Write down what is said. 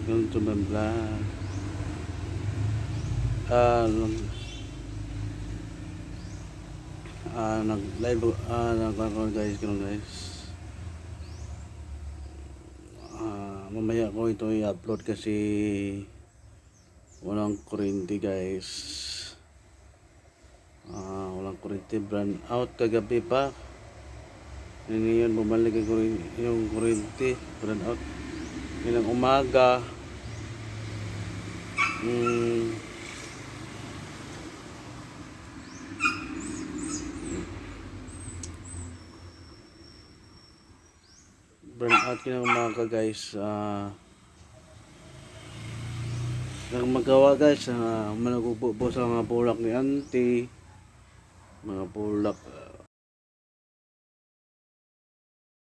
Welcome to my vlog. Nag-live guys, mamaya ko ito i-upload kasi walang kuryente guys. Walang kuryente, brand out kagabi pa. Ngayon bumalik yung kuryente, brand out. Ilang umaga. Burn out kinang umaga guys. Nang magawa guys, managubo po sa mga bulak ni auntie, mga bulak